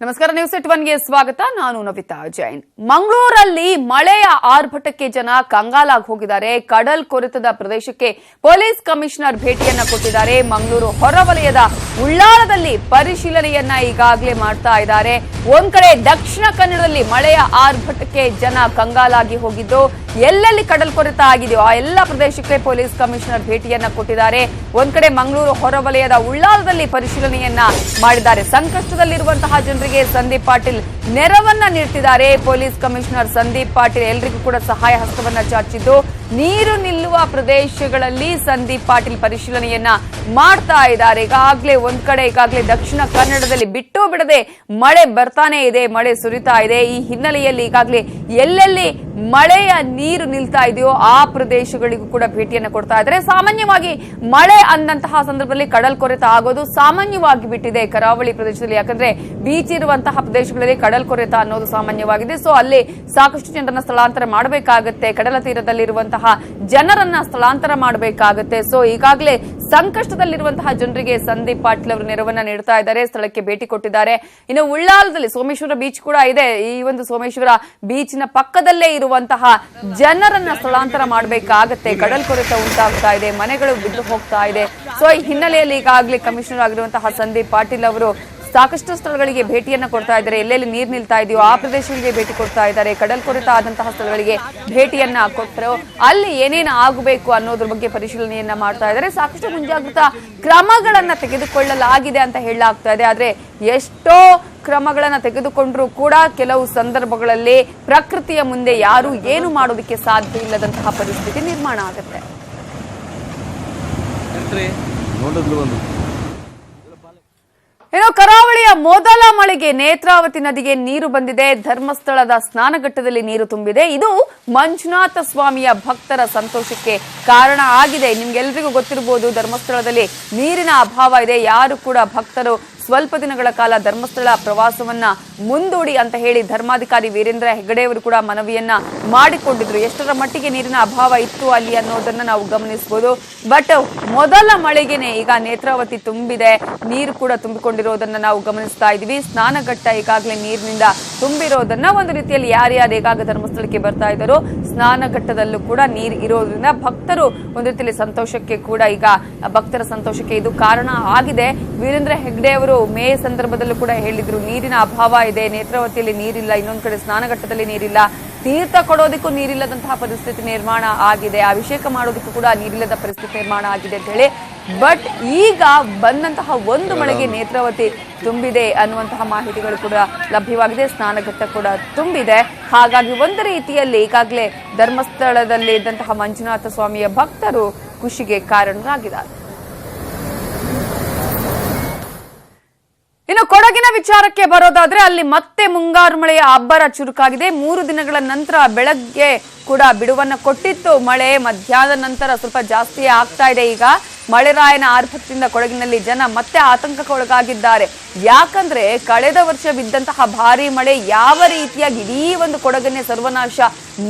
ನಮಸ್ಕಾರ, ನ್ಯೂಸ್ ಎಟ್ 1ಗೆ ಸ್ವಾಗತ. ನಾನು ನವಿತಾ ಜೈನ್. ಮಂಗಳೂರಲ್ಲಿ ಮಳೆಯ ಆರ್ಭಟಕ್ಕೆ ಜನ ಕಂಗಾಲಾಗಿ ಹೋಗಿದ್ದಾರೆ. ಕಡಲ್ ಕೊರೆತದ ಪ್ರದೇಶಕ್ಕೆ ಪೊಲೀಸ್ ಕಮಿಷನರ್ ಭೇಟಿಯನ್ನ ಕೊಟ್ಟಿದ್ದಾರೆ. ಮಂಗಳೂರು ಹೊರವಲಯದ ಉಳ್ಳಾಲದಲ್ಲಿ ಪರಿಶೀಲನೆಯನ್ನ ಈಗಾಗಲೇ ಮಾಡ್ತಾ ಇದ್ದಾರೆ. ಒಂದ್ ಕಡೆ ದಕ್ಷಿಣ ಕನ್ನಡದಲ್ಲಿ ಮಳೆಯ ಆರ್ಭಟಕ್ಕೆ ಜನ ಕಂಗಾಲಾಗಿ ಹೋಗಿದ್ದು, ಎಲ್ಲೆಲ್ಲಿ ಕಡಲ್ ಕೊರೆತ ಆಗಿದೆಯೋ ಆ ಎಲ್ಲ ಪ್ರದೇಶಕ್ಕೆ ಪೊಲೀಸ್ ಕಮಿಷನರ್ ಭೇಟಿಯನ್ನ ಕೊಟ್ಟಿದ್ದಾರೆ. ಒಂದ್ ಕಡೆ ಮಂಗಳೂರು ಹೊರವಲಯದ ಉಳ್ಳಾಲದಲ್ಲಿ ಪರಿಶೀಲನೆಯನ್ನ ಮಾಡಿದ್ದಾರೆ. ಸಂಕಷ್ಟದಲ್ಲಿರುವಂತಹ ಜನರಿಗೆ ಸಂದೀಪ್ ಪಾಟೀಲ್ ನೆರವನ್ನ ನೀಡುತ್ತಿದ್ದಾರೆ. ಪೊಲೀಸ್ ಕಮಿಷನರ್ ಸಂದೀಪ್ ಪಾಟೀಲ್ ಎಲ್ಲರಿಗೂ ಕೂಡ ಸಹಾಯ ಹಸ್ತವನ್ನ ಚಾಚಿದ್ದು, ನೀರು ನಿಲ್ಲುವ ಪ್ರದೇಶಗಳಲ್ಲಿ ಸಂದೀಪ್ ಪಾಟೀಲ್ ಪರಿಶೀಲನೆಯನ್ನ ಮಾಡ್ತಾ ಇದ್ದಾರೆ. ಈಗಾಗಲೇ ದಕ್ಷಿಣ ಕನ್ನಡದಲ್ಲಿ ಬಿಟ್ಟು ಬಿಡದೆ ಮಳೆ ಬರ್ತಾನೆ ಇದೆ, ಮಳೆ ಸುರಿತಾ ಇದೆ. ಈ ಹಿನ್ನೆಲೆಯಲ್ಲಿ ಈಗಾಗಲೇ ಎಲ್ಲೆಲ್ಲಿ ಮಳೆಯ ನೀರು ನಿಲ್ತಾ ಇದೆಯೋ ಆ ಪ್ರದೇಶಗಳಿಗೂ ಕೂಡ ಭೇಟಿಯನ್ನ ಕೊಡ್ತಾ ಇದ್ದಾರೆ. ಸಾಮಾನ್ಯವಾಗಿ ಮಳೆ ಅಂದಂತಹ ಸಂದರ್ಭದಲ್ಲಿ ಕಡಲ್ ಕೊರೆತ ಆಗೋದು ಸಾಮಾನ್ಯವಾಗಿ ಬಿಟ್ಟಿದೆ ಕರಾವಳಿ ಪ್ರದೇಶದಲ್ಲಿ. ಯಾಕಂದ್ರೆ ಬೀಚ್ ಇರುವಂತಹ ಪ್ರದೇಶಗಳಲ್ಲಿ ಕಡಲ್ ಕೊರೆತ ಅನ್ನೋದು ಸಾಮಾನ್ಯವಾಗಿದೆ. ಸೊ ಅಲ್ಲಿ ಸಾಕಷ್ಟು ಜನರನ್ನ ಸ್ಥಳಾಂತರ ಮಾಡಬೇಕಾಗುತ್ತೆ, ಕಡಲ ತೀರದಲ್ಲಿರುವಂತಹ ಜನರನ್ನ ಸ್ಥಳಾಂತರ ಮಾಡಬೇಕಾಗುತ್ತೆ. ಸೊ ಈಗಾಗಲೇ ಸಂಕಷ್ಟದಲ್ಲಿರುವಂತಹ ಜನರಿಗೆ ಸಂದೀಪ್ ಪಾಟೀಲ್ ಅವರು ನೆರವನ್ನ ನೀಡ್ತಾ ಇದ್ದಾರೆ, ಸ್ಥಳಕ್ಕೆ ಭೇಟಿ ಕೊಟ್ಟಿದ್ದಾರೆ. ಇನ್ನು ಉಳ್ಳಾಲದಲ್ಲಿ ಸೋಮೇಶ್ವರ ಬೀಚ್ ಕೂಡ ಇದೆ. ಈ ಒಂದು ಸೋಮೇಶ್ವರ ಬೀಚ್ ನ ಪಕ್ಕದಲ್ಲೇ ಇರುವಂತಹ ಜನರನ್ನ ಸ್ಥಳಾಂತರ ಮಾಡಬೇಕಾಗತ್ತೆ. ಕಡಲ್ ಕೊರೆತ ಉಂಟಾಗ್ತಾ ಇದೆ, ಮನೆಗಳು ಬಿದ್ದು ಹೋಗ್ತಾ ಇದೆ. ಸೊ ಈ ಹಿನ್ನೆಲೆಯಲ್ಲಿ ಈಗಾಗಲೇ ಕಮಿಷನರ್ ಆಗಿರುವಂತಹ ಸಂದೀಪ್ ಪಾಟೀಲ್ ಅವರು ಸಾಕಷ್ಟು ಸ್ಥಳಗಳಿಗೆ ಭೇಟಿಯನ್ನ ಕೊಡ್ತಾ ಇದ್ದಾರೆ. ಎಲ್ಲೆಲ್ಲಿ ನೀರು ನಿಲ್ತಾ ಇದೆಯೋ ಆ ಪ್ರದೇಶಗಳಿಗೆ ಭೇಟಿ ಕೊಡ್ತಾ ಇದ್ದಾರೆ. ಕಡಲ್ ಕೊರೆತ ಆದಂತಹ ಸ್ಥಳಗಳಿಗೆ ಭೇಟಿಯನ್ನ ಕೊಟ್ಟರು. ಅಲ್ಲಿ ಏನೇನು ಆಗಬೇಕು ಅನ್ನೋದ್ರ ಬಗ್ಗೆ ಪರಿಶೀಲನೆಯನ್ನ ಮಾಡ್ತಾ ಇದ್ದಾರೆ. ಸಾಕಷ್ಟು ಮುಂಜಾಗ್ರತಾ ಕ್ರಮಗಳನ್ನ ತೆಗೆದುಕೊಳ್ಳಲಾಗಿದೆ ಅಂತ ಹೇಳಲಾಗ್ತಾ ಇದೆ. ಆದ್ರೆ ಎಷ್ಟೋ ಕ್ರಮಗಳನ್ನ ತೆಗೆದುಕೊಂಡ್ರೂ ಕೂಡ ಕೆಲವು ಸಂದರ್ಭಗಳಲ್ಲಿ ಪ್ರಕೃತಿಯ ಮುಂದೆ ಯಾರು ಏನು ಮಾಡೋದಕ್ಕೆ ಸಾಧ್ಯ ಇಲ್ಲದಂತಹ ಪರಿಸ್ಥಿತಿ ನಿರ್ಮಾಣ ಆಗುತ್ತೆ. ಇನ್ನು ಕರಾವಳಿಯ ಮೊದಲ ಮಳೆಗೆ ನೇತ್ರಾವತಿ ನದಿಗೆ ನೀರು ಬಂದಿದೆ. ಧರ್ಮಸ್ಥಳದ ಸ್ನಾನಘಟ್ಟದಲ್ಲಿ ನೀರು ತುಂಬಿದೆ. ಇದು ಮಂಜುನಾಥ ಸ್ವಾಮಿಯ ಭಕ್ತರ ಸಂತೋಷಕ್ಕೆ ಕಾರಣ ಆಗಿದೆ. ನಿಮ್ಗೆಲ್ರಿಗೂ ಗೊತ್ತಿರಬಹುದು, ಧರ್ಮಸ್ಥಳದಲ್ಲಿ ನೀರಿನ ಅಭಾವ ಇದೆ. ಯಾರು ಕೂಡ ಭಕ್ತರು ಸ್ವಲ್ಪ ದಿನಗಳ ಕಾಲ ಧರ್ಮಸ್ಥಳ ಪ್ರವಾಸವನ್ನ ಮುಂದೂಡಿ ಅಂತ ಹೇಳಿ ಧರ್ಮಾಧಿಕಾರಿ ವೀರೇಂದ್ರ ಹೆಗ್ಗಡೆ ಅವರು ಕೂಡ ಮನವಿಯನ್ನ ಮಾಡಿಕೊಂಡಿದ್ರು. ಎಷ್ಟರ ಮಟ್ಟಿಗೆ ನೀರಿನ ಅಭಾವ ಇತ್ತು ಅಲ್ಲಿ ಅನ್ನೋದನ್ನ ನಾವು ಗಮನಿಸಬಹುದು. ಬಟ್ ಮೊದಲ ಮಳೆಗೆನೆ ಈಗ ನೇತ್ರಾವತಿ ತುಂಬಿದೆ, ನೀರು ಕೂಡ ತುಂಬಿಕೊಂಡಿರೋದನ್ನ ನಾವು ಗಮನಿಸ್ತಾ ಇದೀವಿ. ಸ್ನಾನಘಟ್ಟ ಈಗಾಗಲೇ ನೀರಿನಿಂದ ತುಂಬಿರೋದನ್ನ ಒಂದು ರೀತಿಯಲ್ಲಿ ಯಾರ್ಯಾರು ಈಗಾಗ ಧರ್ಮಸ್ಥಳಕ್ಕೆ ಬರ್ತಾ ಇದ್ದಾರೋ ಸ್ನಾನಘಟ್ಟದಲ್ಲೂ ಕೂಡ ನೀರು ಇರೋದ್ರಿಂದ ಭಕ್ತರು ಒಂದು ರೀತಿಯಲ್ಲಿ ಸಂತೋಷಕ್ಕೆ ಕೂಡ ಈಗ ಭಕ್ತರ ಸಂತೋಷಕ್ಕೆ ಇದು ಕಾರಣ ಆಗಿದೆ. ವೀರೇಂದ್ರ ಹೆಗ್ಗಡೆ ಅವರು ಮೇ ಸಂದರ್ಭದಲ್ಲೂ ಕೂಡ ಹೇಳಿದ್ರು, ನೀರಿನ ಅಭಾವ ಇದೆ, ನೇತ್ರಾವತಿಯಲ್ಲಿ ನೀರಿಲ್ಲ, ಇನ್ನೊಂದು ಕಡೆ ಸ್ನಾನಘಟ್ಟದಲ್ಲಿ ನೀರಿಲ್ಲ, ತೀರ್ಥ ಕೊಡೋದಕ್ಕೂ ನೀರಿಲ್ಲದಂತಹ ಪರಿಸ್ಥಿತಿ ನಿರ್ಮಾಣ ಆಗಿದೆ, ಅಭಿಷೇಕ ಮಾಡೋದಕ್ಕೂ ಕೂಡ ನೀರಿಲ್ಲದ ಪರಿಸ್ಥಿತಿ ನಿರ್ಮಾಣ ಆಗಿದೆ ಅಂತ ಹೇಳಿ. ಬಟ್ ಈಗ ಬಂದಂತಹ ಒಂದು ಮಳೆಗೆ ನೇತ್ರಾವತಿ ತುಂಬಿದೆ ಅನ್ನುವಂತಹ ಮಾಹಿತಿಗಳು ಕೂಡ ಲಭ್ಯವಾಗಿದೆ. ಸ್ನಾನಘಟ್ಟ ಕೂಡ ತುಂಬಿದೆ. ಹಾಗಾಗಿ ಒಂದು ರೀತಿಯಲ್ಲಿ ಈಗಾಗಲೇ ಧರ್ಮಸ್ಥಳದಲ್ಲಿ ಇದ್ದಂತಹ ಮಂಜುನಾಥ ಸ್ವಾಮಿಯ ಭಕ್ತರು ಖುಷಿಗೆ ಕಾರಣರಾಗಿದ್ದಾರೆ. ಇನ್ನು ಕೊಡಗಿನ ವಿಚಾರಕ್ಕೆ ಬರೋದಾದ್ರೆ ಅಲ್ಲಿ ಮತ್ತೆ ಮುಂಗಾರು ಮಳೆಯ ಅಬ್ಬರ ಚುರುಕಾಗಿದೆ. 3 ದಿನಗಳ ನಂತರ ಬೆಳಗ್ಗೆ ಕೂಡ ಬಿಡುವನ್ನ ಕೊಟ್ಟಿತ್ತು ಮಳೆ. ಮಧ್ಯಾಹ್ನದ ನಂತರ ಸ್ವಲ್ಪ ಜಾಸ್ತಿ ಆಗ್ತಾ ಇದೆ. ಈಗ ಮಳೆರಾಯನ ಆರ್ಭಟದಿಂದ ಕೊಡಗಿನಲ್ಲಿ ಜನ ಮತ್ತೆ ಆತಂಕಕ್ಕೊಳಗಾಗಿದ್ದಾರೆ. ಯಾಕಂದ್ರೆ ಕಳೆದ ವರ್ಷ ಬಿದ್ದಂತಹ ಭಾರಿ ಮಳೆ ಯಾವ ರೀತಿಯಾಗಿ ಇಡೀ ಒಂದು ಕೊಡಗನ್ನೇ ಸರ್ವನಾಶ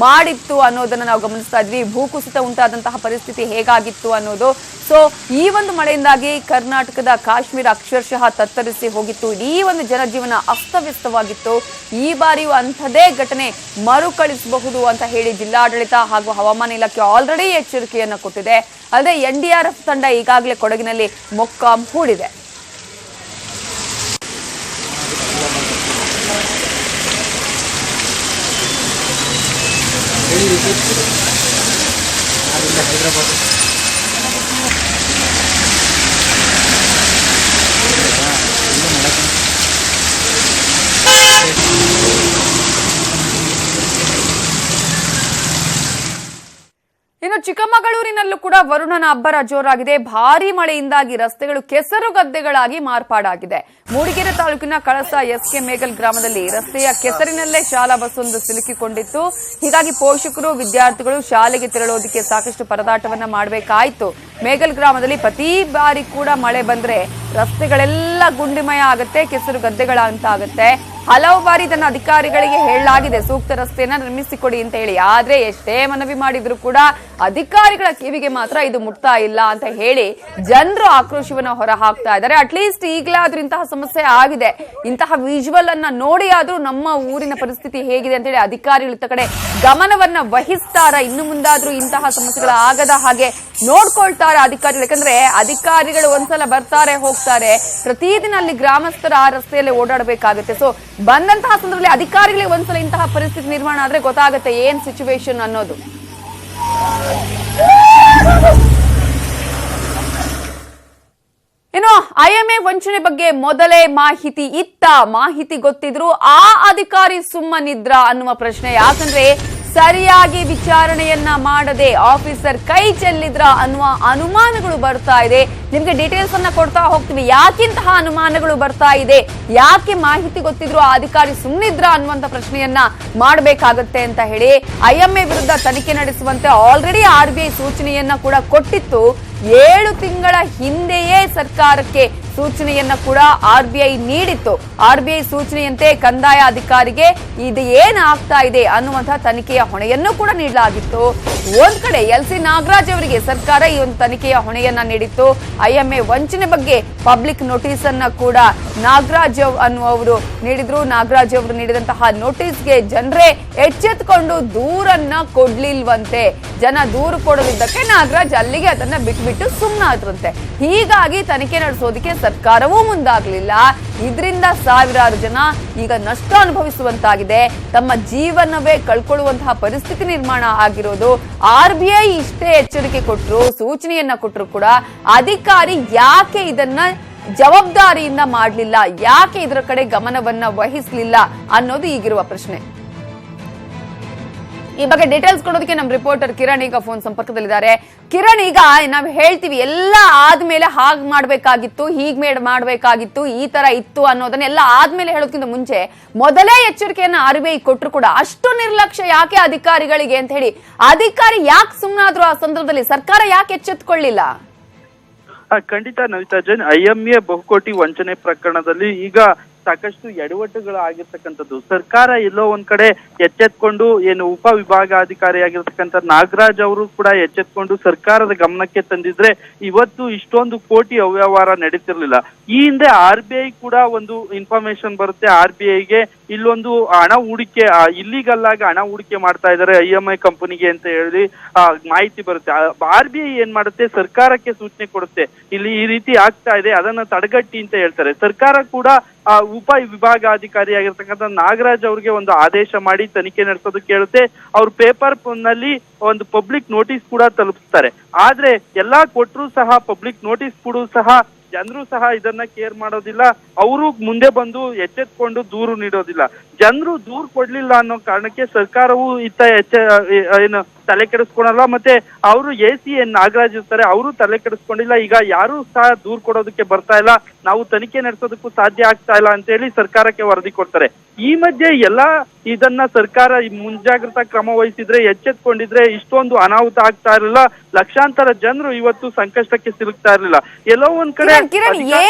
ಮಾಡಿತ್ತು ಅನ್ನೋದನ್ನ ನಾವು ಗಮನಿಸ್ತಾ ಇದ್ವಿ. ಭೂಕುಸಿತ ಉಂಟಾದಂತಹ ಪರಿಸ್ಥಿತಿ ಹೇಗಾಗಿತ್ತು ಅನ್ನೋದು. ಸೊ ಈ ಒಂದು ಮಳೆಯಿಂದಾಗಿ ಕರ್ನಾಟಕದ ಕಾಶ್ಮೀರ ಅಕ್ಷರಶಃ ತತ್ತರಿಸಿ ಹೋಗಿತ್ತು. ಇಡೀ ಒಂದು ಜನಜೀವನ ಅಸ್ತವ್ಯಸ್ತವಾಗಿತ್ತು. ಈ ಬಾರಿಯೂ ಅಂಥದೇ ಘಟನೆ ಮರುಕಳಿಸಬಹುದು ಅಂತ ಹೇಳಿ ಜಿಲ್ಲಾಡಳಿತ ಹಾಗೂ ಹವಾಮಾನ ಇಲಾಖೆ ಆಲ್ರೆಡಿ ಎಚ್ಚರಿಕೆಯನ್ನು ಕೊಟ್ಟಿದೆ. ಅಲ್ಲದೆ NDRF ತಂಡ ಈಗಾಗಲೇ ಕೊಡಗಿನಲ್ಲಿ ಮೊಕ್ಕಾಂ ಹೂಡಿದೆ. ಇನ್ನು ಚಿಕ್ಕಮಗಳೂರಿನಲ್ಲೂ ಕೂಡ ವರುಣನ ಅಬ್ಬರ ಜೋರಾಗಿದೆ. ಭಾರಿ ಮಳೆಯಿಂದಾಗಿ ರಸ್ತೆಗಳು ಕೆಸರು ಗದ್ದೆಗಳಾಗಿ ಮಾರ್ಪಾಡಾಗಿದೆ. ಮೂಡಿಗೆರೆ ತಾಲೂಕಿನ ಕಳಸ SK ಮೇಗಲ್ ಗ್ರಾಮದಲ್ಲಿ ರಸ್ತೆಯ ಕೆಸರಿನಲ್ಲೇ ಶಾಲಾ ಬಸ್ ಒಂದು ಸಿಲುಕಿಕೊಂಡಿತ್ತು. ಹೀಗಾಗಿ ಪೋಷಕರು ವಿದ್ಯಾರ್ಥಿಗಳು ಶಾಲೆಗೆ ತೆರಳೋದಕ್ಕೆ ಸಾಕಷ್ಟು ಪರದಾಟವನ್ನ ಮಾಡಬೇಕಾಯಿತು. ಮೇಗಲ್ ಗ್ರಾಮದಲ್ಲಿ ಪ್ರತಿ ಬಾರಿ ಕೂಡ ಮಳೆ ಬಂದ್ರೆ ರಸ್ತೆಗಳೆಲ್ಲ ಗುಂಡಿಮಯ ಆಗುತ್ತೆ, ಕೆಸರು ಗದ್ದೆಗಳಂತಾಗುತ್ತೆ. ಹಲವು ಬಾರಿ ತನ್ನ ಅಧಿಕಾರಿಗಳಿಗೆ ಹೇಳಲಾಗಿದೆ ಸೂಕ್ತ ರಸ್ತೆಯನ್ನ ನಿರ್ಮಿಸಿಕೊಡಿ ಅಂತ ಹೇಳಿ. ಆದ್ರೆ ಎಷ್ಟೇ ಮನವಿ ಮಾಡಿದ್ರು ಕೂಡ ಅಧಿಕಾರಿಗಳ ಕಿವಿಗೆ ಮಾತ್ರ ಇದು ಮುಟ್ತಾ ಇಲ್ಲ ಅಂತ ಹೇಳಿ ಜನರು ಆಕ್ರೋಶವನ್ನ ಹೊರ ಹಾಕ್ತಾ ಇದ್ದಾರೆ. ಅಟ್ಲೀಸ್ಟ್ ಈಗಲಾದ್ರೂ ಇಂತಹ ಸಮಸ್ಯೆ ಆಗಿದೆ, ಇಂತಹ ವಿಜುವಲ್ ಅನ್ನ ನೋಡಿ ಆದ್ರೂ ನಮ್ಮ ಊರಿನ ಪರಿಸ್ಥಿತಿ ಹೇಗಿದೆ ಅಂತ ಹೇಳಿ ಅಧಿಕಾರಿಗಳ ಕಡೆ ಗಮನವನ್ನ ವಹಿಸ್ತಾರ. ಇನ್ನು ಮುಂದಾದ್ರೂ ಇಂತಹ ಸಮಸ್ಯೆಗಳ ಆಗದ ಹಾಗೆ ನೋಡ್ಕೊಳ್ತಾರ ಅಧಿಕಾರಿಗಳು. ಯಾಕಂದ್ರೆ ಅಧಿಕಾರಿಗಳು ಒಂದ್ಸಲ ಬರ್ತಾರೆ ಹೋಗ್ತಾರೆ, ಪ್ರತಿದಿನ ಅಲ್ಲಿ ಗ್ರಾಮಸ್ಥರ ಆ ರಸ್ತೆಯಲ್ಲಿ ಓಡಾಡಬೇಕಾಗುತ್ತೆ. ಸೊ ಬಂದಂತಹ ಸಂದರ್ಭದಲ್ಲಿ ಅಧಿಕಾರಿಗಳಿಗೆ ಒಂದ್ಸಲ ಇಂತಹ ಪರಿಸ್ಥಿತಿ ನಿರ್ಮಾಣ ಆದ್ರೆ ಗೊತ್ತಾಗುತ್ತೆ ಏನ್ ಸಿಚುವೇಶನ್ ಅನ್ನೋದು. ಇನ್ನು ಐಎಂಎ ವಂಚನೆ ಬಗ್ಗೆ ಮೊದಲೇ ಮಾಹಿತಿ ಗೊತ್ತಿದ್ರು ಆ ಅಧಿಕಾರಿ ಸುಮ್ಮನಿದ್ರ ಅನ್ನುವ ಪ್ರಶ್ನೆ. ಯಾಕಂದ್ರೆ ಸರಿಯಾಗಿ ವಿಚಾರಣೆಯನ್ನ ಮಾಡದೆ ಆಫೀಸರ್ ಕೈ ಚೆಲ್ಲಿದ್ರ ಅನ್ನುವ ಅನುಮಾನಗಳು ಬರ್ತಾ ಇದೆ. ನಿಮ್ಗೆ ಡೀಟೇಲ್ಸ್ ಅನ್ನ ಕೊಡ್ತಾ ಹೋಗ್ತೀವಿ, ಯಾಕಿಂತಹ ಅನುಮಾನಗಳು ಬರ್ತಾ ಇದೆ, ಯಾಕೆ ಮಾಹಿತಿ ಗೊತ್ತಿದ್ರು ಆ ಅಧಿಕಾರಿ ಸುಮ್ಮನಿದ್ರ ಅನ್ನುವಂತ ಪ್ರಶ್ನೆಯನ್ನ ಮಾಡಬೇಕಾಗತ್ತೆ ಅಂತ ಹೇಳಿ ಐಎಂಎ ವಿರುದ್ಧ ತನಿಖೆ ನಡೆಸುವಂತೆ ಆಲ್ರೆಡಿ RBI ಸೂಚನೆಯನ್ನ ಕೂಡ ಕೊಟ್ಟಿತ್ತು. 7 ತಿಂಗಳ ಹಿಂದೆಯೇ ಸರ್ಕಾರಕ್ಕೆ ಸೂಚನೆಯನ್ನ ಕೂಡ RBI ನೀಡಿತ್ತು. RBI ಸೂಚನೆಯಂತೆ ಕಂದಾಯ ಅಧಿಕಾರಿಗೆ ಇದು ಏನಾಗ್ತಾ ಇದೆ ಅನ್ನುವಂತಹ ತನಿಖೆಯ ಹೊಣೆಯನ್ನು ಕೂಡ ನೀಡಲಾಗಿತ್ತು. ಒಂದ್ ಕಡೆ LC ನಾಗರಾಜ್ ಅವರಿಗೆ ಸರ್ಕಾರ ಈ ಒಂದು ತನಿಖೆಯ ಹೊಣೆಯನ್ನ ನೀಡಿತ್ತು. IMA ವಂಚನೆ ಬಗ್ಗೆ ಪಬ್ಲಿಕ್ ನೋಟಿಸ್ ಅನ್ನ ಕೂಡ ನಾಗರಾಜ್ ಅನ್ನುವರು ನೀಡಿದ್ರು. ನಾಗರಾಜ್ ಅವರು ನೀಡಿದಂತಹ ನೋಟಿಸ್ಗೆ ಜನರೇ ಎಚ್ಚೆತ್ಕೊಂಡು ದೂರನ್ನ ಕೊಡ್ಲಿಲ್ವಂತೆ. ಜನ ದೂರು ಕೊಡಲಿದ್ದಕ್ಕೆ ನಾಗರಾಜ್ ಅಲ್ಲಿಗೆ ಅದನ್ನ ಬಿಟ್ಬಿಟ್ಟು ಸುಮ್ಮನಾದ್ರಂತೆ. ಹೀಗಾಗಿ ತನಿಖೆ ನಡೆಸೋದಕ್ಕೆ ಸರ್ಕಾರವೂ ಮುಂದಾಗಲಿಲ್ಲ. ಇದರಿಂದ ಸಾವಿರಾರು ಜನ ಈಗ ನಷ್ಟ ಅನುಭವಿಸುವಂತಾಗಿದೆ, ತಮ್ಮ ಜೀವನವೇ ಕಳ್ಕೊಳ್ಳುವಂತಹ ಪರಿಸ್ಥಿತಿ ನಿರ್ಮಾಣ ಆಗಿರೋದು. RBI ಇಷ್ಟೇ ಎಚ್ಚರಿಕೆ ಕೊಟ್ಟರು, ಸೂಚನೆಯನ್ನ ಕೊಟ್ಟರು ಕೂಡ ಅಧಿಕಾರಿ ಯಾಕೆ ಇದನ್ನ ಜವಾಬ್ದಾರಿಯಿಂದ ಮಾಡಲಿಲ್ಲ, ಯಾಕೆ ಇದರ ಕಡೆ ಗಮನವನ್ನ ವಹಿಸಲಿಲ್ಲ ಅನ್ನೋದು ಈಗಿರುವ ಪ್ರಶ್ನೆ. ಈ ಬಗ್ಗೆ ಡೀಟೇಲ್ಸ್ ಕೊಡೋದಕ್ಕೆ ನಮ್ಮ ರಿಪೋರ್ಟರ್ ಕಿರಣ್ ಈಗ ಫೋನ್ ಸಂಪರ್ಕದಲ್ಲಿದ್ದಾರೆ. ಕಿರಣ್, ಈಗ ನಾವು ಹೇಳ್ತೀವಿ ಎಲ್ಲ ಆದ್ಮೇಲೆ ಹಾಗ್ ಮಾಡ್ಬೇಕಾಗಿತ್ತು, ಹೀಗ್ ಮಾಡ್ಬೇಕಾಗಿತ್ತು, ಈ ತರ ಇತ್ತು ಅನ್ನೋದನ್ನ ಎಲ್ಲ ಆದ್ಮೇಲೆ ಹೇಳೋದಕ್ಕಿಂತ ಮುಂಚೆ ಮೊದಲೇ ಎಚ್ಚರಿಕೆಯನ್ನ RBI ಕೊಟ್ಟರು ಕೂಡ ಅಷ್ಟು ನಿರ್ಲಕ್ಷ್ಯ ಯಾಕೆ ಅಧಿಕಾರಿಗಳಿಗೆ ಅಂತ ಹೇಳಿ ಅಧಿಕಾರಿ ಯಾಕೆ ಸುಮ್ಮನಾದ್ರು? ಆ ಸಂದರ್ಭದಲ್ಲಿ ಸರ್ಕಾರ ಯಾಕೆ ಎಚ್ಚೆತ್ತುಕೊಳ್ಳಿಲ್ಲ? ಖಂಡಿತ ನವಿತಾ ಜೈನ್, IMA ಬಹುಕೋಟಿ ವಂಚನೆ ಪ್ರಕರಣದಲ್ಲಿ ಈಗ ಸಾಕಷ್ಟು ಎಡವಟ್ಟುಗಳಾಗಿರ್ತಕ್ಕಂಥದ್ದು. ಸರ್ಕಾರ ಎಲ್ಲೋ ಒಂದ್ ಕಡೆ ಎಚ್ಚೆತ್ಕೊಂಡು ಏನು ಉಪವಿಭಾಗಾಧಿಕಾರಿಯಾಗಿರ್ತಕ್ಕಂಥ ನಾಗರಾಜ್ ಅವರು ಕೂಡ ಎಚ್ಚೆತ್ಕೊಂಡು ಸರ್ಕಾರದ ಗಮನಕ್ಕೆ ತಂದಿದ್ರೆ ಇವತ್ತು ಇಷ್ಟೊಂದು ಕೋಟಿ ಅವ್ಯವಹಾರ ನಡೀತಿರ್ಲಿಲ್ಲ. ಈ ಹಿಂದೆ RBI ಕೂಡ ಒಂದು ಇನ್ಫಾರ್ಮೇಶನ್ ಬರುತ್ತೆ, RBIಗೆ ಇಲ್ಲೊಂದು ಹಣ ಹೂಡಿಕೆ ಇಲ್ಲಿಗಲ್ ಆಗಿ ಹಣ ಹೂಡಿಕೆ ಮಾಡ್ತಾ ಇದ್ದಾರೆ IMI ಕಂಪನಿಗೆ ಅಂತ ಹೇಳಿ ಮಾಹಿತಿ ಬರುತ್ತೆ. RBI ಏನ್ ಮಾಡುತ್ತೆ, ಸರ್ಕಾರಕ್ಕೆ ಸೂಚನೆ ಕೊಡುತ್ತೆ, ಇಲ್ಲಿ ಈ ರೀತಿ ಆಗ್ತಾ ಇದೆ, ಅದನ್ನ ತಡೆಗಟ್ಟಿ ಅಂತ ಹೇಳ್ತಾರೆ. ಸರ್ಕಾರ ಕೂಡ ಉಪ ವಿಭಾಗಾಧಿಕಾರಿಯಾಗಿರ್ತಕ್ಕಂಥ ನಾಗರಾಜ್ ಅವ್ರಿಗೆ ಒಂದು ಆದೇಶ ಮಾಡಿ ತನಿಖೆ ನಡೆಸೋದಕ್ಕೆ ಹೇಳುತ್ತೆ. ಅವ್ರು ಪೇಪರ್ ನಲ್ಲಿ ಒಂದು ಪಬ್ಲಿಕ್ ನೋಟಿಸ್ ಕೂಡ ತಲುಪಿಸ್ತಾರೆ. ಆದ್ರೆ ಎಲ್ಲಾ ಕೊಟ್ಟರು ಸಹ ಪಬ್ಲಿಕ್ ನೋಟಿಸ್ ಕೂಡ ಸಹ ಜನರು ಸಹ ಇದನ್ನ ಕೇರ್ ಮಾಡೋದಿಲ್ಲ. ಅವರು ಮುಂದೆ ಬಂದು ಎಚ್ಚೆತ್ಕೊಂಡು ದೂರು ನೀಡೋದಿಲ್ಲ. ಜನರು ದೂರು ಕೊಡ್ಲಿಲ್ಲ ಅನ್ನೋ ಕಾರಣಕ್ಕೆ ಸರ್ಕಾರವು ಏನು ತಲೆ ಕೆಡಿಸ್ಕೊಳಲ್ಲ. ಮತ್ತೆ ಅವರು AC ನಾಗರಾಜ್ ಇರ್ತಾರೆ, ಅವರು ತಲೆ ಕೆಡಿಸ್ಕೊಂಡಿಲ್ಲ. ಈಗ ಯಾರು ಸಹ ದೂರು ಕೊಡೋದಕ್ಕೆ ಬರ್ತಾ ಇಲ್ಲ, ನಾವು ತನಿಖೆ ನಡೆಸೋದಕ್ಕೂ ಸಾಧ್ಯ ಆಗ್ತಾ ಇಲ್ಲ ಅಂತ ಹೇಳಿ ಸರ್ಕಾರಕ್ಕೆ ವರದಿ ಕೊಡ್ತಾರೆ. ಈ ಮಧ್ಯೆ ಎಲ್ಲಾ ಇದನ್ನ ಸರ್ಕಾರ ಮುಂಜಾಗ್ರತಾ ಕ್ರಮ ವಹಿಸಿದ್ರೆ, ಎಚ್ಚೆತ್ಕೊಂಡಿದ್ರೆ ಇಷ್ಟೊಂದು ಅನಾಹುತ ಆಗ್ತಾ ಇರಲಿಲ್ಲ. ಲಕ್ಷಾಂತರ ಜನರು ಇವತ್ತು ಸಂಕಷ್ಟಕ್ಕೆ ಸಿಲುಕ್ತಾ ಇರಲಿಲ್ಲ. ಎಲ್ಲೋ ಒಂದ್ ಕಡೆ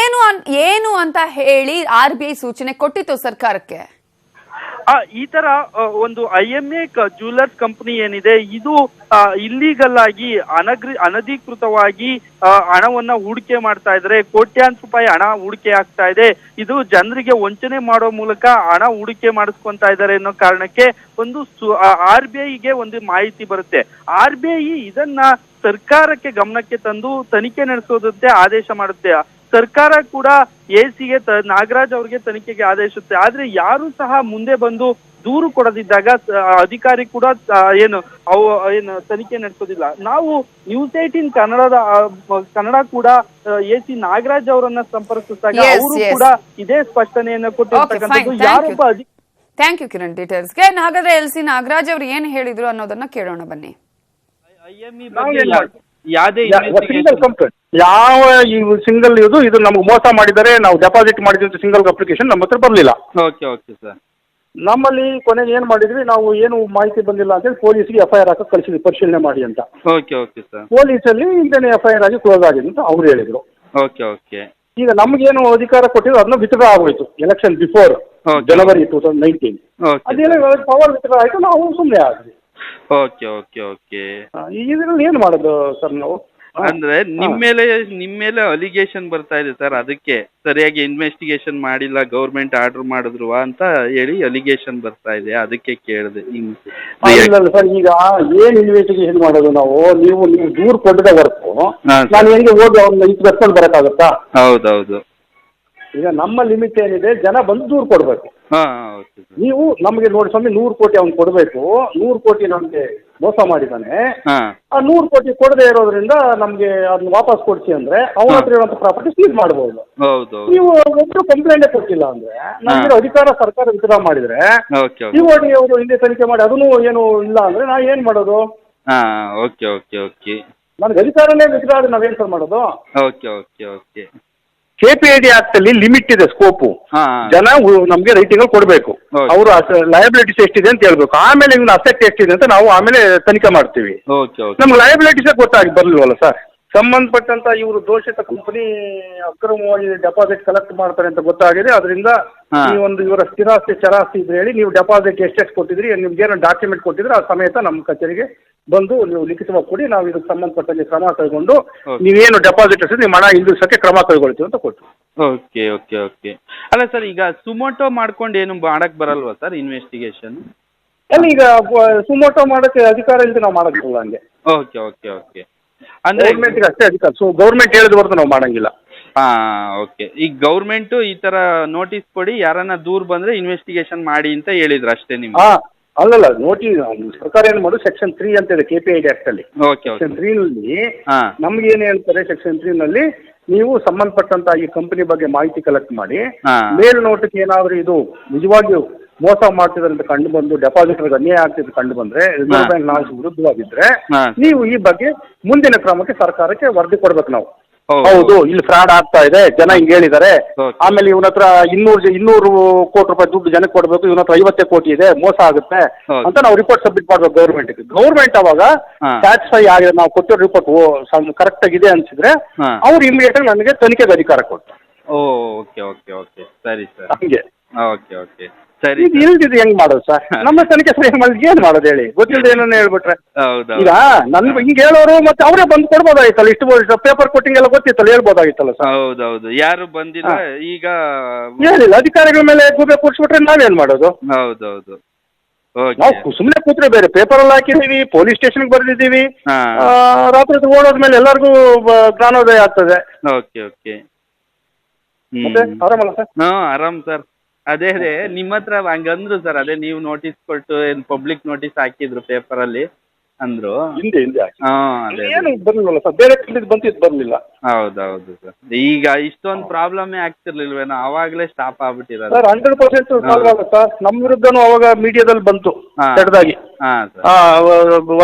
ಏನು ಅಂತ ಹೇಳಿ RBI ಸೂಚನೆ ಕೊಟ್ಟಿತ್ತು ಸರ್ಕಾರಕ್ಕೆ. ಈ ತರ ಒಂದು IMA ಜ್ಯುವೆಲರ್ಸ್ ಕಂಪನಿ ಏನಿದೆ, ಇದು ಇಲ್ಲಿಗಲ್ ಆಗಿ ಅನಧಿಕೃತವಾಗಿ ಹಣವನ್ನ ಹೂಡಿಕೆ ಮಾಡ್ತಾ ಇದ್ರೆ, ಕೋಟ್ಯಾಂತರ ರೂಪಾಯಿ ಹಣ ಹೂಡಿಕೆ ಆಗ್ತಾ ಇದೆ. ಇದು ಜನರಿಗೆ ವಂಚನೆ ಮಾಡೋ ಮೂಲಕ ಹಣ ಹೂಡಿಕೆ ಮಾಡಿಸ್ಕೊಂತಾ ಇದ್ದಾರೆ ಅನ್ನೋ ಕಾರಣಕ್ಕೆ ಒಂದು RBIಗೆ ಒಂದು ಮಾಹಿತಿ ಬರುತ್ತೆ. RBI ಇದನ್ನ ಸರ್ಕಾರಕ್ಕೆ ಗಮನಕ್ಕೆ ತಂದು ತನಿಖೆ ನಡೆಸೋದಂತೆ ಆದೇಶ ಮಾಡುತ್ತೆ. ಸರ್ಕಾರ ಕೂಡ ACಗೆ ನಾಗರಾಜ್ ಅವ್ರಿಗೆ ತನಿಖೆಗೆ ಆದೇಶಿಸುತ್ತೆ. ಆದ್ರೆ ಯಾರು ಸಹ ಮುಂದೆ ಬಂದು ದೂರು ಕೊಡದಿದ್ದಾಗ ಅಧಿಕಾರಿ ಕೂಡ ಏನು ತನಿಖೆ ನಡೆಸೋದಿಲ್ಲ. ನಾವು News18 ಕನ್ನಡ ಕೂಡ AC ನಾಗರಾಜ್ ಅವರನ್ನ ಸಂಪರ್ಕಿಸಿದಾಗ ಅವರು ಕೂಡ ಇದೇ ಸ್ಪಷ್ಟನೆಯನ್ನ ಕೊಟ್ಟಿರ್ತಕ್ಕಂಥದ್ದು. ಯಾರೊಬ್ಬ ಥ್ಯಾಂಕ್ ಯು ಕಿರಣ್ ಡೀಟೇಲ್ಸ್ಗೆ. ಹಾಗಾದ್ರೆ LC ನಾಗರಾಜ್ ಅವರು ಏನ್ ಹೇಳಿದ್ರು ಅನ್ನೋದನ್ನ ಕೇಳೋಣ ಬನ್ನಿ. ಯಾವ ಈ ಸಿಂಗಲ್ ಇದು ನಮ್ಗೆ ಮೋಸ ಮಾಡಿದ್ದಾರೆ, ನಾವು ಡೆಪಾಸಿಟ್ ಮಾಡಿದಂತ ಸಿಂಗಲ್ ಅಪ್ಲಿಕೇಶನ್ ನಮ್ಮ ಹತ್ರ ಬರಲಿಲ್ಲ. ನಮ್ಮಲ್ಲಿ ಕೊನೆಗೆ ಏನ್ ಮಾಡಿದ್ವಿ, ನಾವು ಏನು ಮಾಹಿತಿ ಬಂದಿಲ್ಲ ಅಂತ ಹೇಳಿ ಪೊಲೀಸ್ಗೆ FIR ಹಾಕಿ ಕಳಿಸಿದ್ವಿ, ಪರಿಶೀಲನೆ ಮಾಡಿ ಅಂತ. ಪೊಲೀಸಲ್ಲಿ ಇಂಟರ್ನೇ FIR ಆಗಿ ಕ್ಲೋಸ್ ಆಗಿದೆ ಅಂತ ಅವ್ರು ಹೇಳಿದ್ರು. ಈಗ ನಮ್ಗೇನು ಅಧಿಕಾರ ಕೊಟ್ಟಿದ್ರು ಅದನ್ನ ವಿತ್ಡ್ರಾ ಆಗೋಯ್ತು ಎಲೆಕ್ಷನ್ ಬಿಫೋರ್. Okay. ಜನವರಿ 2019. ಓಕೆ ಅದೇನೋ ಪವರ್ ವಿತ್ಡ್ರಾ ಆಯಿತು, ನಾವು ಸುಮ್ಮನೆ ಆದ್ವಿ. Okay okay okay. ಇದರಲ್ಲಿ ಏನು ಮಾಡೋದು ಸರ್ ನಾವು? ಅಂದ್ರೆ ನಿಮ್ ಮೇಲೆ ಅಲಿಗೇಷನ್ ಬರ್ತಾ ಇದೆ ಸರ್, ಅದಕ್ಕೆ ಸರಿಯಾಗಿ ಇನ್ವೆಸ್ಟಿಗೇಷನ್ ಮಾಡಿಲ್ಲ, ಗೌರ್ಮೆಂಟ್ ಆರ್ಡರ್ ಮಾಡಿದ್ರು ಅಂತ ಹೇಳಿ ಅಲಿಗೇಷನ್ ಬರ್ತಾ ಇದೆ, ಅದಕ್ಕೆ ಕೇಳಿದೆ. ಇಲ್ಲ ಸರ್, ಈಗ ಏನ್ ಇನ್ವೆಸ್ಟಿಗೇಷನ್ ಮಾಡೋದು ನಾವು? ನೀವು ದೂರ ಕೊಟ್ಟದ ಹೊರತು ನಾನು ಹೆಂಗೆ ಹೋಗಿ ಅವ್ರನ್ನ ಇದು ಕರ್ಕೊಂಡು ಬರೋಕ್ಕಾಗತ್ತಾ? ಹೌದೌದು. ಈಗ ನಮ್ಮ ಲಿಮಿಟ್ ಏನಿದೆ, ಜನ ಬಂದು ದೂರ ಕೊಡಬೇಕು. ನೀವು ನಮಗೆ ನೋಡಿ ಸ್ವಾಮಿ 100 ಕೋಟಿ ಅವ್ನು ಕೊಡಬೇಕು, 100 ಕೋಟಿ ನಮಗೆ ಮೋಸ ಮಾಡಿದ್ದಾನೆ, ಆ 100 ಕೋಟಿ ಕೊಡದೆ ಇರೋದ್ರಿಂದ ನಮ್ಗೆ ಅದನ್ನ ವಾಪಸ್ ಕೊಡ್ಸಿ ಅಂದ್ರೆ ಅವನ ಹತ್ರ ಇರುವಂತ ಪ್ರಾಪರ್ಟಿ ಸೀಸ್ ಮಾಡಬಹುದು. ನೀವು ಒಬ್ರು ಕಂಪ್ಲೇಂಟೇ ಕೊಟ್ಟಿಲ್ಲ ಅಂದ್ರೆ, ನಮ್ಗೆ ಅಧಿಕಾರ ಸರ್ಕಾರ ವಿತ್ಡ್ರಾ ಮಾಡಿದ್ರೆ ಸಿಒಡಿ ಅವರು ಹಿಂದೆ ತನಿಖೆ ಮಾಡಿ ಅದನ್ನು ಏನು ಇಲ್ಲ ಅಂದ್ರೆ ನಾ ಏನ್ ಮಾಡೋದು? ನನಗೆ ಅಧಿಕಾರನೇ ವಿತ್ಡ್ರಾ ಆದ್ರೆ ನಾವೇನ್ ಸರ್ ಮಾಡೋದು? KPID ಆಕ್ಟ್ ಅಲ್ಲಿ ಲಿಮಿಟ್ ಇದೆ, ಸ್ಕೋಪು. ಜನ ನಮ್ಗೆ ರೈಟಿಂಗ್ ಕೊಡಬೇಕು, ಅವರು ಲಯಬಿಲಿಟೀಸ್ ಎಷ್ಟಿದೆ ಅಂತ ಹೇಳ್ಬೇಕು, ಆಮೇಲೆ ಇವ್ನ ಅಸೆಟ್ ಎಷ್ಟಿದೆ ಅಂತ ನಾವು ಆಮೇಲೆ ತನಿಖೆ ಮಾಡ್ತೀವಿ. ನಮ್ಗೆ ಲಯಬಿಲಿಟೀಸ್ ಗೊತ್ತಾಗಿ ಬರ್ಲಿಲ್ವಲ್ಲ ಸರ್. ಸಂಬಂಧಪಟ್ಟಂತ ಇವರು ದೋಷಿತ ಕಂಪನಿ ಅಕ್ರಮವಾಗಿ ಡೆಪಾಸಿಟ್ ಕಲೆಕ್ಟ್ ಮಾಡ್ತಾರೆ ಅಂತ ಗೊತ್ತಾಗಿದೆ. ಅದರಿಂದ ಈ ಒಂದು ಇವರ ಸ್ಥಿರಾಸ್ತಿ ಚರಾಸ್ತಿ ಇದ್ರೆ ಹೇಳಿ ನೀವು ಡೆಪಾಸಿಟ್ ಎಷ್ಟೆಷ್ಟು ಕೊಟ್ಟಿದ್ರಿ, ನಿಮ್ಗೆ ಏನೋ ಡಾಕ್ಯುಮೆಂಟ್ ಕೊಟ್ಟಿದ್ರೆ ಆ ಸಮೇತ ನಮ್ಮ ಕಚೇರಿಗೆ ಬಂದು ನೀವು ಲಿಖಿತವಾಗಿ ಕೊಡಿ, ನಾವು ಇದಕ್ಕೆ ಸಂಬಂಧಪಟ್ಟಂಗೆ ಕ್ರಮ ಕೈಗೊಂಡು ನೀವೇನು ಡೆಪಾಸಿಟ್ ಅಷ್ಟೇ ನಿಮ್ಮ ಹಣ ಹಿಂದಿರ್ಸಕ್ಕೆ ಕ್ರಮ ಕೈಗೊಳ್ತೀವಿ ಅಂತ ಕೊಟ್ಟು. Okay okay okay. ಅಲ್ಲ ಸರ್, ಈಗ ಸುಮೋಟೋ ಮಾಡ್ಕೊಂಡು ಏನು ಮಾಡಕ್ ಬರಲ್ವಾ ಸರ್ ಇನ್ವೆಸ್ಟಿಗೇಷನ್? ಅಲ್ಲ, ಈಗ ಸುಮೋಟೋ ಮಾಡಕ್ಕೆ ಅಧಿಕಾರ ಇಲ್ಲದೆ ನಾವು ಮಾಡಕ್ಕಿಲ್ಲ ಹಂಗೆ. Okay okay okay. ಅಂದ್ರೆ ಗೌರ್ಮೆಂಟ್ಗೆ ಅಷ್ಟೇ ಅಧಿಕಾರ. ಸೊ ಗೌರ್ಮೆಂಟ್ ಹೇಳಿದ ಹೊರತು ನಾವು ಮಾಡಂಗಿಲ್ಲ. ಓಕೆ. ಈಗ ಗೌರ್ಮೆಂಟ್ ಈ ತರ ನೋಟಿಸ್ ಕೊಡಿ, ಯಾರನ್ನ ದೂರ ಬಂದ್ರೆ ಇನ್ವೆಸ್ಟಿಗೇಷನ್ ಮಾಡಿ ಅಂತ ಹೇಳಿದ್ರು ಅಷ್ಟೇ ನಿಮ್ಗೆ? ಅಲ್ಲಲ್ಲ, ನೋಟಿಸ್ ಸರ್ಕಾರ ಏನು ಮಾಡೋದು, ಸೆಕ್ಷನ್ 3 ಅಂತ ಇದೆ KPID ಆಕ್ಟ್ ಅಲ್ಲಿ. ಸೆಕ್ಷನ್ 3 ನಲ್ಲಿ ನಮ್ಗೆ ಏನ್ ಹೇಳ್ತಾರೆ, ಸೆಕ್ಷನ್ 3 ನಲ್ಲಿ ನೀವು ಸಂಬಂಧಪಟ್ಟಂತ ಈ ಕಂಪನಿ ಬಗ್ಗೆ ಮಾಹಿತಿ ಕಲೆಕ್ಟ್ ಮಾಡಿ, ಮೇಲ್ನೋಟಕ್ಕೆ ಏನಾದ್ರೂ ಇದು ನಿಜವಾಗಿಯೂ ಮೋಸ ಮಾಡ್ತಿದ್ದಾರೆ ಅಂತ ಕಂಡು ಬಂದು ಡೆಪಾಸಿಟರ್ಗೆ ಅನ್ಯಾಯ ಆಗ್ತಿದ್ದು ಕಂಡು ಬಂದ್ರೆ, ರಿಸರ್ವ್ ಬ್ಯಾಂಕ್ ನಾಲ್ಕು ವಿರುದ್ಧವಾಗಿದ್ರೆ ನೀವು ಈ ಬಗ್ಗೆ ಮುಂದಿನ ಕ್ರಮಕ್ಕೆ ಸರ್ಕಾರಕ್ಕೆ ವರದಿ ಕೊಡ್ಬೇಕು ನಾವು. ಹೌದು, ಇಲ್ಲಿ ಫ್ರಾಡ್ ಆಗ್ತಾ ಇದೆ, ಜನ ಹಿಂಗೆ ಹೇಳಿದ್ದಾರೆ, ಆಮೇಲೆ ಇವನ ಹತ್ರ 200 ಕೋಟಿ ರೂಪಾಯಿ ದುಡ್ಡು ಜನಕ್ಕೆ ಕೊಡಬೇಕು, ಇವನ ಹತ್ರ 50 ಕೋಟಿ ಇದೆ, ಮೋಸ ಆಗುತ್ತೆ ಅಂತ ನಾವು ರಿಪೋರ್ಟ್ ಸಬ್ಮಿಟ್ ಮಾಡ್ಬೇಕು ಗೌರ್ಮೆಂಟ್ಗೆ. ಗೌರ್ಮೆಂಟ್ ಅವಾಗ ಸ್ಯಾಟಿಸ್ಫೈ ಆಗಿದೆ, ನಾವು ಕೊಟ್ಟಿರೋ ರಿಪೋರ್ಟ್ ಕರೆಕ್ಟ್ ಆಗಿದೆ ಅನ್ಸಿದ್ರೆ ಅವ್ರು ಇಮಿಡಿಯೇಟ್ ಆಗಿ ನನಗೆ ತನಿಖೆಗೆ ಅಧಿಕಾರ ಕೊಡ್ತಾರೆ. ಓಕೆ ಓಕೆ ಓಕೆ, ಸರಿ ಸರ್. ಹಂಗೆ. ಓಕೆ ಓಕೆ, ಸರಿ. ಇದು ಇಲ್ದಿದ್ದು ಹೆಂಗ್ ಮಾಡೋದು ಸರ್? ನಮ್ಮ ತನಿಖೆ ಸರಿ ಮಾಡಿ ಏನ್ ಮಾಡೋದು ಹೇಳಿ? ಗೊತ್ತಿಲ್ಲದೆ ಏನನ್ನ ಹೇಳ್ಬಿಟ್ರೆ ಈಗ ನನ್ಗೆ ಹಿಂಗೆ ಹೇಳೋರು ಮತ್ತೆ ಅವರೇ ಬಂದು ಕೊಡ್ಬೋದಾಗಿತ್ತಲ್ಲ, ಇಷ್ಟು ಪೇಪರ್ ಕೊಟ್ಟಿಂಗ್ ಎಲ್ಲ ಗೊತ್ತಿತ್ತಲ್ಲ, ಹೇಳ್ಬೋದಾಗಿತ್ತಲ್ಲ ಸರ್. ಹೌದೌದು, ಯಾರು ಬಂದಿಲ್ಲ. ಈಗ ಹೇಳಿಲ್ಲ, ಅಧಿಕಾರಿಗಳ ಮೇಲೆ ಗೂಬೆ ಕೂರಿಸ್ಬಿಟ್ರೆ ನಾವೇನ್ ಮಾಡೋದು? ಹೌದೌದು. ನಾವು ಸುಮ್ಮನೆ ಕೂತ್ರೆ ಬೇರೆ, ಪೇಪರ್ ಅಲ್ಲಿ ಹಾಕಿದೀವಿ, ಪೊಲೀಸ್ ಸ್ಟೇಷನ್ಗೆ ಬರೆದಿದ್ದೀವಿ, ರಾತ್ರಿ ಓಡೋದ್ಮೇಲೆ ಎಲ್ಲರಿಗೂ ಜ್ಞಾನೋದಯ ಆಗ್ತದೆ. Okay okay. ಆರಾಮಲ್ಲ ಸರ್? ಆರಾಮ್ ಸರ್. ಅದೇ ನಿಮ್ಮ ಹತ್ರ ಹಂಗಂದ್ರು ಸರ್, ಅದೇ ನೀವು ನೋಟಿಸ್ ಕೊಟ್ಟು ಏನ್ ಪಬ್ಲಿಕ್ ನೋಟಿಸ್ ಹಾಕಿದ್ರು ಪೇಪರ್ ಅಲ್ಲಿ ಅಂದ್ರು. ಹಿಂದೆ ಏನು ಬರ್ಲಿಲ್ಲ ಸರ್, ಬೇರೆ ಬಂದಿದ್ದು ಬರ್ಲಿಲ್ಲ. ಹೌದೌದು ಸರ್. ಈಗ ಇಷ್ಟೊಂದು ಪ್ರಾಬ್ಲಮ್ ಆಗ್ತಿರ್ಲಿಲ್ವೇನೋ, ಅವಾಗ್ಲೇ ಸ್ಟಾಪ್ ಆಗ್ಬಿಟ್ಟಿರೋದು ಸರ್. 100% ಸಾಲ್ವ್ ಆಗುತ್ತಾ? ನಮ್ಮ ವಿರುದ್ಧನೂ ಅವಾಗ ಮೀಡಿಯಾದಲ್ಲಿ ಬಂತು ಕೆಟ್ಟದಾಗಿ,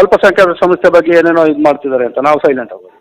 ಅಲ್ಪಸಂಖ್ಯಾತರ ಸಮಸ್ಯೆ ಬಗ್ಗೆ ಏನೇನೋ ಇದು ಮಾಡ್ತಿದ್ದಾರೆ ಅಂತ. ನಾವು ಸೈಲೆಂಟ್ ಆಗೋದು.